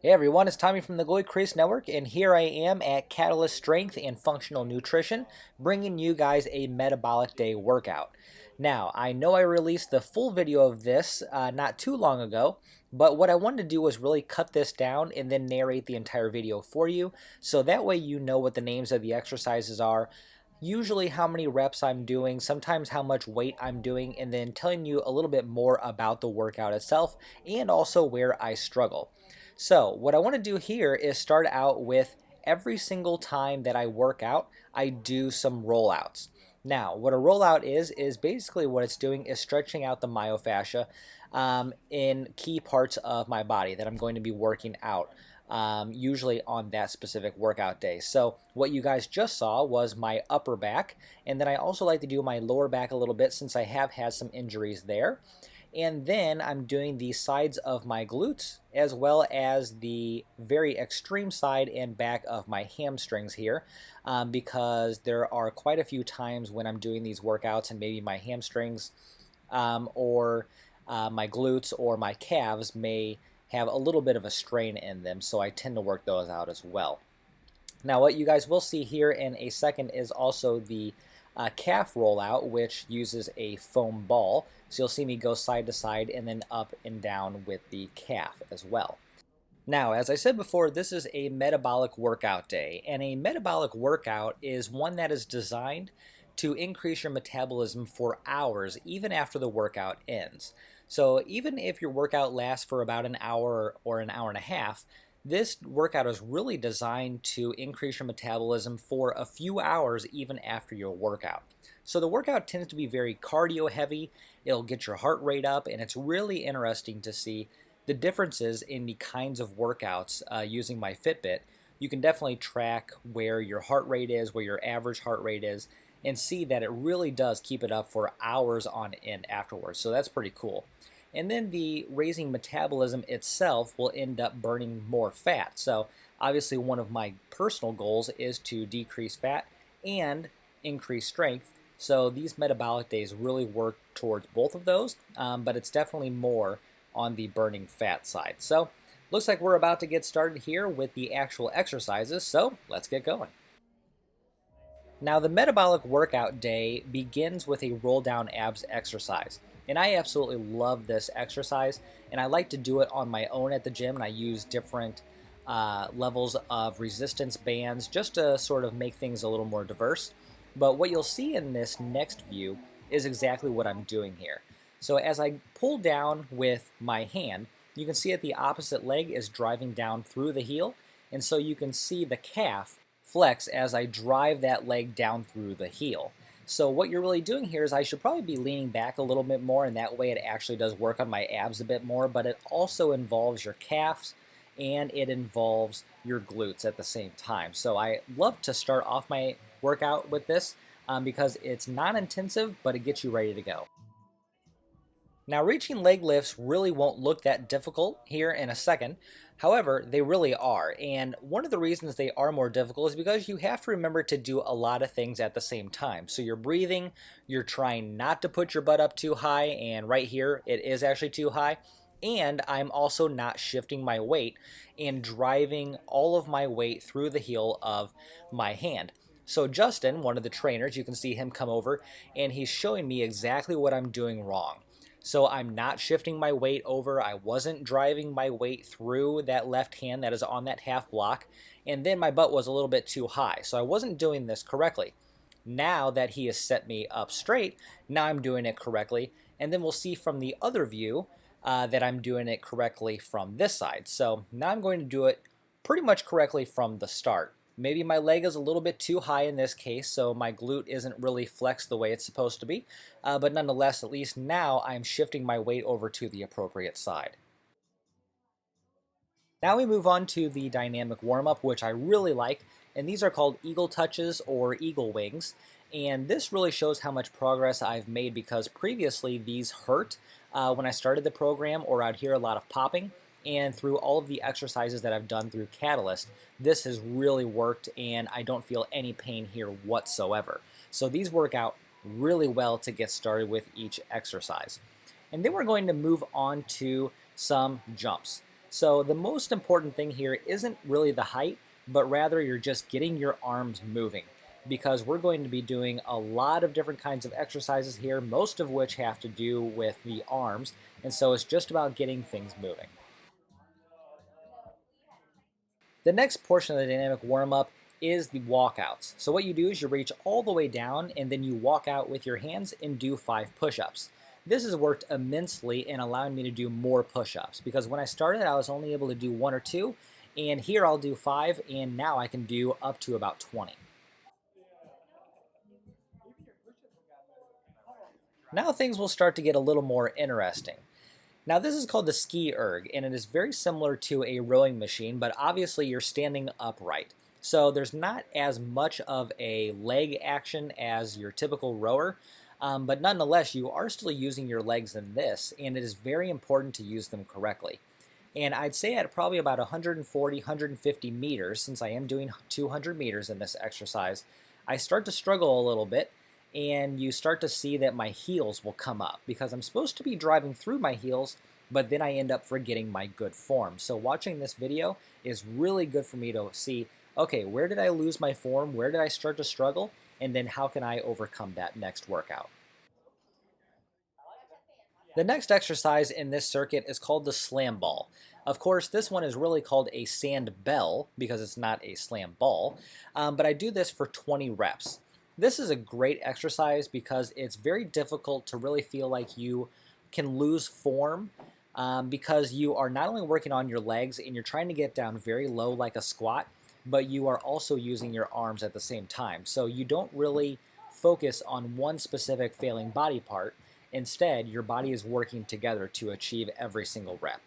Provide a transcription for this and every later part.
Hey everyone, it's Tommy from the Goalie Crease Network, and here I am at Catalyst Strength and Functional Nutrition, bringing you guys a Metabolic Day workout. Now, I know I released the full video of this not too long ago, but what I wanted to do was really cut this down and then narrate the entire video for you, so that way you know what the names of the exercises are, usually how many reps I'm doing, sometimes how much weight I'm doing, and then telling you a little bit more about the workout itself and also where I struggle. So what I want to do here is start out with every single time that I work out, I do some rollouts. Now, what a rollout is basically what it's doing is stretching out the myofascia in key parts of my body that I'm going to be working out. Usually on that specific workout day. So what you guys just saw was my upper back, and then I also like to do my lower back a little bit since I have had some injuries there. And then I'm doing the sides of my glutes as well as the very extreme side and back of my hamstrings here because there are quite a few times when I'm doing these workouts and maybe my hamstrings or my glutes or my calves may have a little bit of a strain in them, so I tend to work those out as well. Now what you guys will see here in a second is also the calf rollout, which uses a foam ball. So you'll see me go side to side and then up and down with the calf as well. Now, as I said before, this is a metabolic workout day, and a metabolic workout is one that is designed to increase your metabolism for hours, even after the workout ends. So even if your workout lasts for about an hour or an hour and a half, this workout is really designed to increase your metabolism for a few hours even after your workout. So the workout tends to be very cardio heavy, it'll get your heart rate up, and it's really interesting to see the differences in the kinds of workouts using my Fitbit. You can definitely track where your heart rate is, where your average heart rate is, and see that it really does keep it up for hours on end afterwards. So that's pretty cool. And then the raising metabolism itself will end up burning more fat. So obviously one of my personal goals is to decrease fat and increase strength. So these metabolic days really work towards both of those, but it's definitely more on the burning fat side. So looks like we're about to get started here with the actual exercises, so let's get going. Now the metabolic workout day begins with a roll down abs exercise. And I absolutely love this exercise, and I like to do it on my own at the gym, and I use different levels of resistance bands just to sort of make things a little more diverse. But what you'll see in this next view is exactly what I'm doing here. So as I pull down with my hand, you can see that the opposite leg is driving down through the heel, and so you can see the calf flex as I drive that leg down through the heel. So what you're really doing here is I should probably be leaning back a little bit more, and that way it actually does work on my abs a bit more, but it also involves your calves and it involves your glutes at the same time. So I love to start off my workout with this because it's non-intensive, but it gets you ready to go. Now reaching leg lifts really won't look that difficult here in a second. However, they really are, and one of the reasons they are more difficult is because you have to remember to do a lot of things at the same time. So you're breathing, you're trying not to put your butt up too high, and right here it is actually too high, and I'm also not shifting my weight and driving all of my weight through the heel of my hand. So Justin, one of the trainers, you can see him come over, and he's showing me exactly what I'm doing wrong. So I'm not shifting my weight over, I wasn't driving my weight through that left hand that is on that half block, and then my butt was a little bit too high, so I wasn't doing this correctly. Now that he has set me up straight, now I'm doing it correctly, and then we'll see from the other view that I'm doing it correctly from this side. So now I'm going to do it pretty much correctly from the start. Maybe my leg is a little bit too high in this case, so my glute isn't really flexed the way it's supposed to be, but nonetheless, at least now I'm shifting my weight over to the appropriate side. Now we move on to the dynamic warm-up, which I really like, and these are called eagle touches or eagle wings, and this really shows how much progress I've made because previously these hurt when I started the program, or I'd hear a lot of popping. And through all of the exercises that I've done through Catalyst, this has really worked and I don't feel any pain here whatsoever. So these work out really well to get started with each exercise. And then we're going to move on to some jumps. So the most important thing here isn't really the height, but rather you're just getting your arms moving, because we're going to be doing a lot of different kinds of exercises here, most of which have to do with the arms, and so it's just about getting things moving. The next portion of the dynamic warm-up is the walkouts. So what you do is you reach all the way down and then you walk out with your hands and do 5 push-ups. This has worked immensely in allowing me to do more push-ups, because when I started I was only able to do 1 or 2, and here I'll do 5, and now I can do up to about 20. Now things will start to get a little more interesting. Now this is called the ski erg, and it is very similar to a rowing machine, but obviously you're standing upright. So there's not as much of a leg action as your typical rower, but nonetheless you are still using your legs in this, and it is very important to use them correctly. And I'd say at probably about 140, 150 meters, since I am doing 200 meters in this exercise, I start to struggle a little bit, and you start to see that my heels will come up, because I'm supposed to be driving through my heels, but then I end up forgetting my good form. So watching this video is really good for me to see, okay, where did I lose my form? Where did I start to struggle? And then how can I overcome that next workout? The next exercise in this circuit is called the slam ball. Of course, this one is really called a sand bell because it's not a slam ball, but I do this for 20 reps. This is a great exercise because it's very difficult to really feel like you can lose form, because you are not only working on your legs and you're trying to get down very low like a squat, but you are also using your arms at the same time. So you don't really focus on one specific failing body part. Instead, your body is working together to achieve every single rep.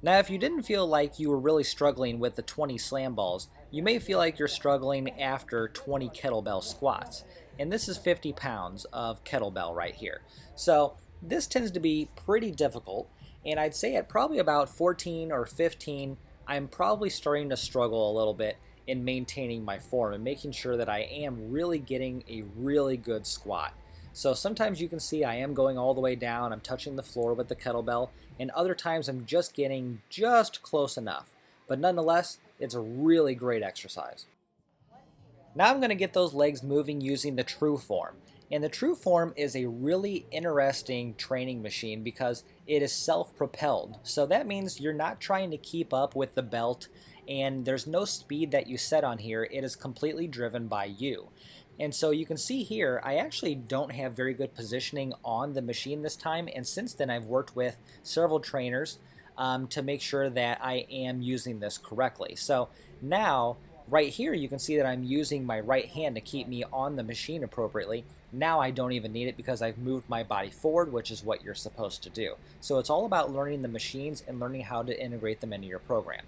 Now, if you didn't feel like you were really struggling with the 20 slam balls, you may feel like you're struggling after 20 kettlebell squats. And this is 50 pounds of kettlebell right here. So this tends to be pretty difficult, and I'd say at probably about 14 or 15, I'm probably starting to struggle a little bit in maintaining my form and making sure that I am really getting a really good squat. So sometimes you can see I am going all the way down, I'm touching the floor with the kettlebell, and other times I'm just getting just close enough. But nonetheless, it's a really great exercise. Now I'm going to get those legs moving using the true form. And the true form is a really interesting training machine because it is self-propelled. So that means you're not trying to keep up with the belt, and there's no speed that you set on here. It is completely driven by you. And so you can see here, I actually don't have very good positioning on the machine this time, and since then I've worked with several trainers to make sure that I am using this correctly. So now, right here, you can see that I'm using my right hand to keep me on the machine appropriately. Now I don't even need it because I've moved my body forward, which is what you're supposed to do. So it's all about learning the machines and learning how to integrate them into your program.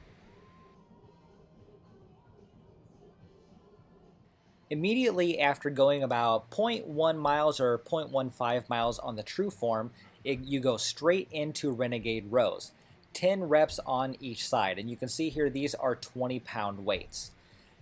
Immediately after going about 0.1 miles or 0.15 miles on the true form, you go straight into Renegade Rows. 10 reps on each side, and you can see here these are 20-pound weights.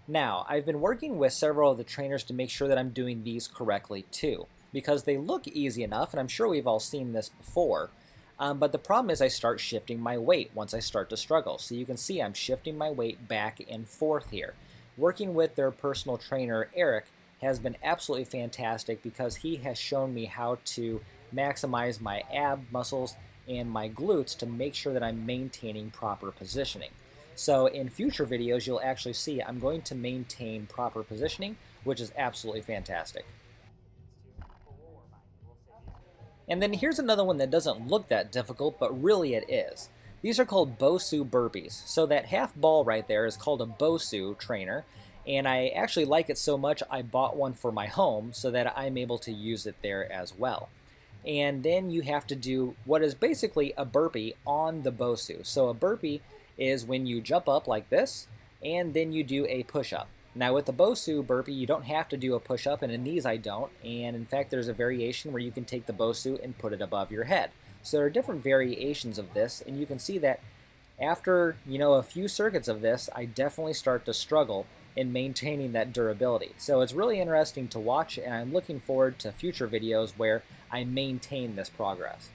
Now, I've been working with several of the trainers to make sure that I'm doing these correctly too, because they look easy enough, and I'm sure we've all seen this before. But the problem is I start shifting my weight once I start to struggle. So you can see I'm shifting my weight back and forth here. Working with their personal trainer, Eric, has been absolutely fantastic because he has shown me how to maximize my ab muscles and my glutes to make sure that I'm maintaining proper positioning. So in future videos, you'll actually see I'm going to maintain proper positioning, which is absolutely fantastic. And then here's another one that doesn't look that difficult, but really it is. These are called Bosu Burpees. So that half ball right there is called a Bosu trainer, and I actually like it so much I bought one for my home so that I'm able to use it there as well. And then you have to do what is basically a burpee on the Bosu. So a burpee is when you jump up like this, and then you do a push-up. Now with the Bosu Burpee, you don't have to do a push-up, and in these I don't. And in fact, there's a variation where you can take the Bosu and put it above your head. So there are different variations of this, and you can see that after, a few circuits of this, I definitely start to struggle in maintaining that durability. So it's really interesting to watch, and I'm looking forward to future videos where I maintain this progress.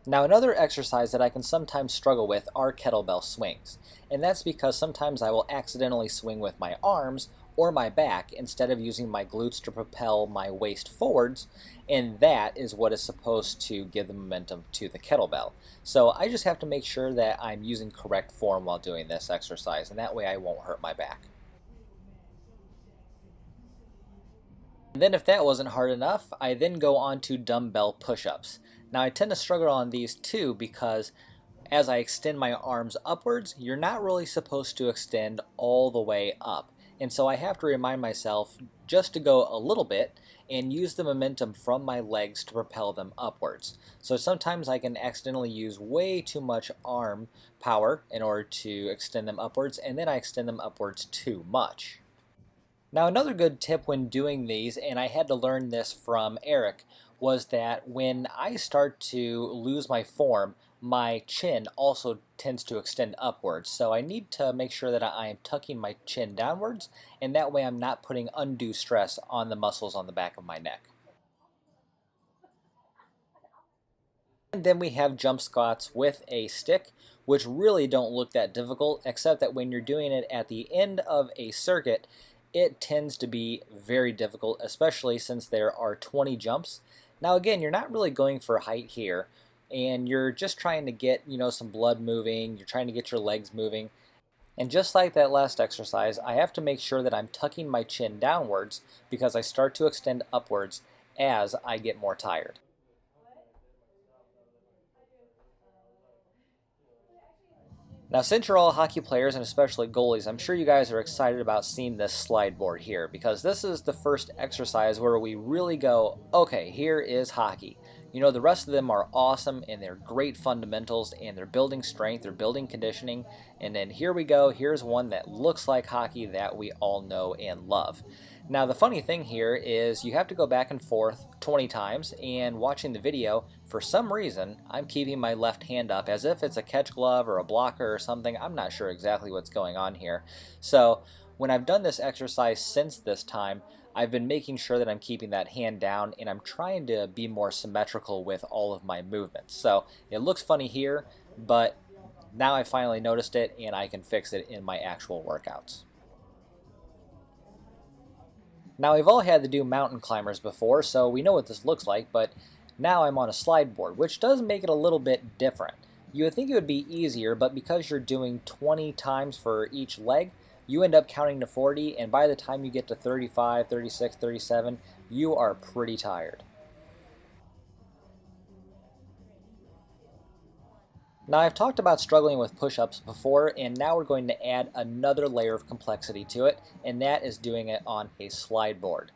Now, another exercise that I can sometimes struggle with are kettlebell swings, and that's because sometimes I will accidentally swing with my arms or my back instead of using my glutes to propel my waist forwards, and that is what is supposed to give the momentum to the kettlebell. So I just have to make sure that I'm using correct form while doing this exercise, and that way I won't hurt my back. And then if that wasn't hard enough, I then go on to dumbbell push-ups. Now I tend to struggle on these too because as I extend my arms upwards, you're not really supposed to extend all the way up. And so I have to remind myself just to go a little bit and use the momentum from my legs to propel them upwards. So sometimes I can accidentally use way too much arm power in order to extend them upwards, and then I extend them upwards too much. Now, another good tip when doing these, and I had to learn this from Eric, was that when I start to lose my form, my chin also tends to extend upwards. So I need to make sure that I am tucking my chin downwards, and that way I'm not putting undue stress on the muscles on the back of my neck. And then we have jump squats with a stick, which really don't look that difficult, except that when you're doing it at the end of a circuit, it tends to be very difficult, especially since there are 20 jumps. Now again, you're not really going for height here, and you're just trying to get, some blood moving, you're trying to get your legs moving. And just like that last exercise, I have to make sure that I'm tucking my chin downwards because I start to extend upwards as I get more tired. Now, since you're all hockey players and especially goalies, I'm sure you guys are excited about seeing this slide board here because this is the first exercise where we really go, okay, here is hockey. The rest of them are awesome and they're great fundamentals and they're building strength, they're building conditioning, and then here we go, here's one that looks like hockey that we all know and love. Now, the funny thing here is you have to go back and forth 20 times, and watching the video, for some reason, I'm keeping my left hand up as if it's a catch glove or a blocker or something. I'm not sure exactly what's going on here. So, when I've done this exercise since this time, I've been making sure that I'm keeping that hand down and I'm trying to be more symmetrical with all of my movements. So, it looks funny here, but now I finally noticed it and I can fix it in my actual workouts. Now, we've all had to do mountain climbers before, so we know what this looks like, but now I'm on a slide board, which does make it a little bit different. You would think it would be easier, but because you're doing 20 times for each leg, you end up counting to 40, and by the time you get to 35, 36, 37, you are pretty tired. Now, I've talked about struggling with push-ups before, and now we're going to add another layer of complexity to it, and that is doing it on a slide board.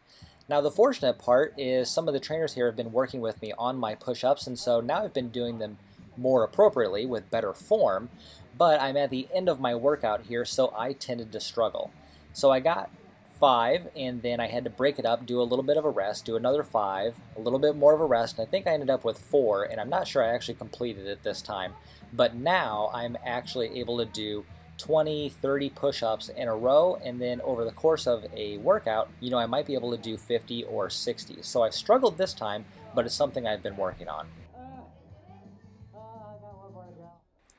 Now, the fortunate part is some of the trainers here have been working with me on my push-ups, and so now I've been doing them more appropriately with better form, but I'm at the end of my workout here, so I tended to struggle. So I got 5, and then I had to break it up, do a little bit of a rest, do another 5, a little bit more of a rest, and I think I ended up with 4, and I'm not sure I actually completed it this time. But now I'm actually able to do 20, 30 push-ups in a row, and then over the course of a workout, I might be able to do 50 or 60. So I struggled this time, but it's something I've been working on.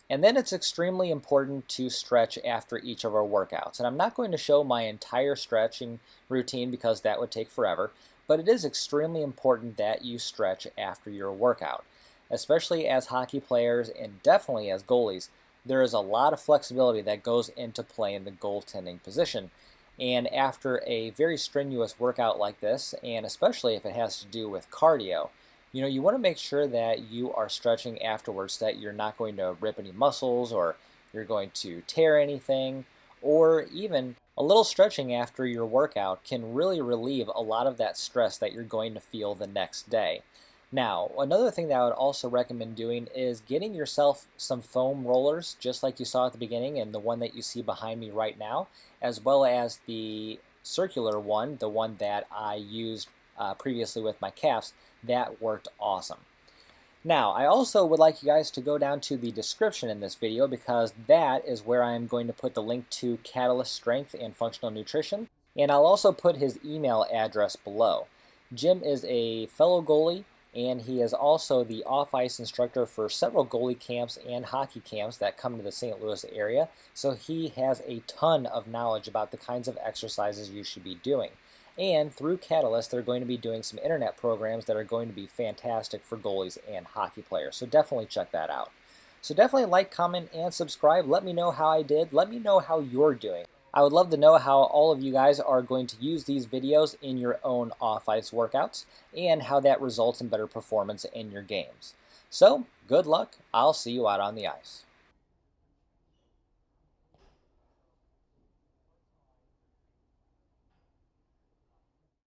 And then it's extremely important to stretch after each of our workouts. And I'm not going to show my entire stretching routine because that would take forever, but it is extremely important that you stretch after your workout. Especially as hockey players and definitely as goalies, there is a lot of flexibility that goes into playing the goaltending position. And after a very strenuous workout like this, and especially if it has to do with cardio, you want to make sure that you are stretching afterwards, that you're not going to rip any muscles or you're going to tear anything, or even a little stretching after your workout can really relieve a lot of that stress that you're going to feel the next day. Now, another thing that I would also recommend doing is getting yourself some foam rollers, just like you saw at the beginning and the one that you see behind me right now, as well as the circular one, the one that I used previously with my calves. That worked awesome. Now, I also would like you guys to go down to the description in this video because that is where I am going to put the link to Catalyst Strength and Functional Nutrition, and I'll also put his email address below. Jim is a fellow goalie, and he is also the off-ice instructor for several goalie camps and hockey camps that come to the St. Louis area, so he has a ton of knowledge about the kinds of exercises you should be doing. And through Catalyst, they're going to be doing some internet programs that are going to be fantastic for goalies and hockey players. So definitely check that out. So definitely like, comment, and subscribe. Let me know how I did. Let me know how you're doing. I would love to know how all of you guys are going to use these videos in your own off-ice workouts and how that results in better performance in your games. So, good luck. I'll see you out on the ice.